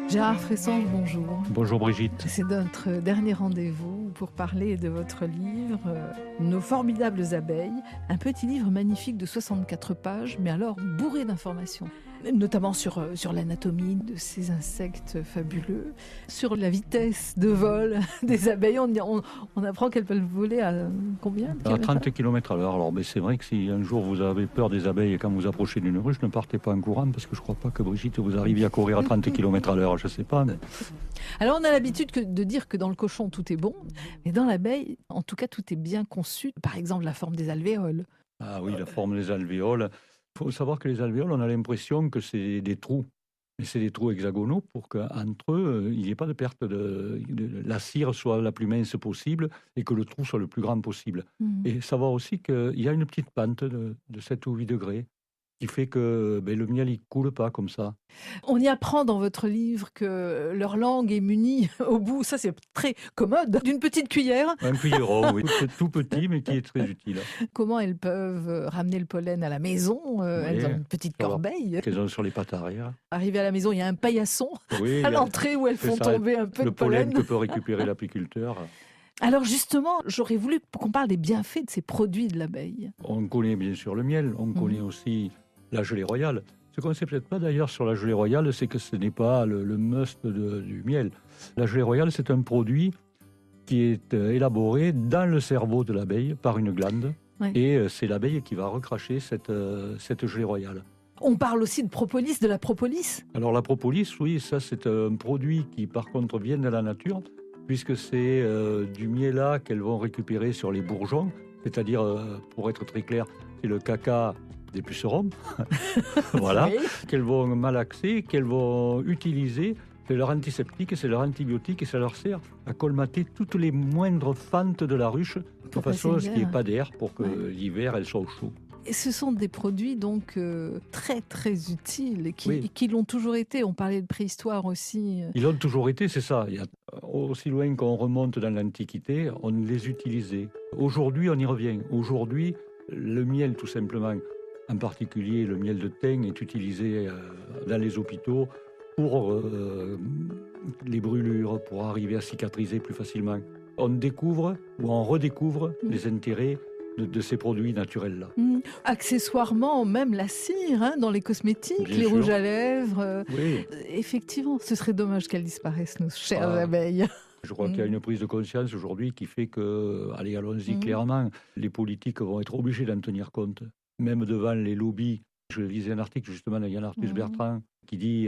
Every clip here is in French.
Gérard Fressange, bonjour. Bonjour Brigitte. C'est notre dernier rendez-vous pour parler de votre livre « Nos formidables abeilles », un petit livre magnifique de 64 pages, mais alors bourré d'informations, notamment sur l'anatomie de ces insectes fabuleux, sur la vitesse de vol des abeilles. On apprend qu'elles peuvent voler à combien de À kilomètres 30 km/h. Alors, c'est vrai que si un jour vous avez peur des abeilles et quand vous approchez d'une ruche, ne partez pas en courant, parce que je ne crois pas que Brigitte vous arriviez à courir à 30 km/h. Je ne sais pas. Mais... Alors on a l'habitude de dire que dans le cochon tout est bon, mais dans l'abeille, en tout cas, tout est bien conçu. Par exemple, la forme des alvéoles. Ah oui, la forme des alvéoles. Il faut savoir que les alvéoles, on a l'impression que c'est des trous. Mais c'est des trous hexagonaux pour qu'entre eux, il n'y ait pas de perte la cire soit la plus mince possible et que le trou soit le plus grand possible. Et savoir aussi qu'il y a une petite pente de 7 ou 8 degrés qui fait que le miel il coule pas comme ça. On y apprend dans votre livre que leur langue est munie au bout, ça c'est très commode, d'une petite cuillère. Un cuilleron, oui, tout petit mais qui est très utile. Comment elles peuvent ramener le pollen à la maison? Elles ont une petite corbeille. Qu'elles ont sur les pattes arrière. Arrivées à la maison, il y a un paillasson à l'entrée où elles font ça, tomber un peu de le pollen pollen. que peut récupérer l'apiculteur. Alors justement, j'aurais voulu qu'on parle des bienfaits de ces produits de l'abeille. On connaît bien sûr le miel, on connaît aussi la gelée royale. Ce qu'on ne sait peut-être pas d'ailleurs sur la gelée royale, c'est que ce n'est pas le must du miel. La gelée royale, c'est un produit qui est élaboré dans le cerveau de l'abeille par une glande. Ouais. Et c'est l'abeille qui va recracher cette gelée royale. On parle aussi de propolis, de la propolis. Alors la propolis, oui, ça c'est un produit qui par contre vient de la nature, puisque c'est du miel qu'elles vont récupérer sur les bourgeons, c'est-à-dire, pour être très clair, c'est le caca des pucerons, voilà, oui. Qu'elles vont malaxer, qu'elles vont utiliser. C'est leur antiseptique, c'est leur antibiotique et ça leur sert à colmater toutes les moindres fentes de la ruche de façon à ce qu'il n'y ait pas d'air pour que l'hiver elle soit au chaud. Et ce sont des produits donc très très utiles qui l'ont toujours été. On parlait de préhistoire aussi. Ils l'ont toujours été, c'est ça. Aussi loin qu'on remonte dans l'Antiquité, on les utilisait. Aujourd'hui, on y revient. Aujourd'hui, le miel tout simplement, en particulier le miel de thym, est utilisé dans les hôpitaux pour les brûlures, pour arriver à cicatriser plus facilement. On découvre ou on redécouvre les intérêts de ces produits naturels-là. Accessoirement, même la cire dans les cosmétiques, bien les sûr. Rouges à lèvres. Oui. Effectivement, ce serait dommage qu'elles disparaissent, nos chères abeilles. Je crois qu'il y a une prise de conscience aujourd'hui qui fait que, allez, allons-y clairement, les politiques vont être obligés d'en tenir compte. Même devant les lobbies. Je lisais un article justement de Yann Arthus Bertrand qui dit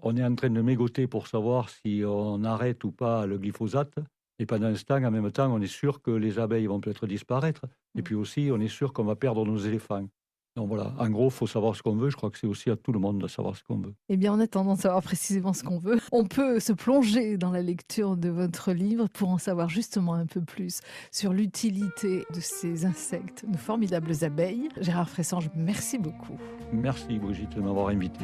on est en train de mégoter pour savoir si on arrête ou pas le glyphosate. Et pendant ce temps, en même temps, on est sûr que les abeilles vont peut-être disparaître. Et puis aussi, on est sûr qu'on va perdre nos éléphants. Donc voilà, en gros, il faut savoir ce qu'on veut. Je crois que c'est aussi à tout le monde de savoir ce qu'on veut. Eh bien, en attendant de savoir précisément ce qu'on veut, on peut se plonger dans la lecture de votre livre pour en savoir justement un peu plus sur l'utilité de ces insectes, nos formidables abeilles. Gérard Fressange, merci beaucoup. Merci Brigitte de m'avoir invité.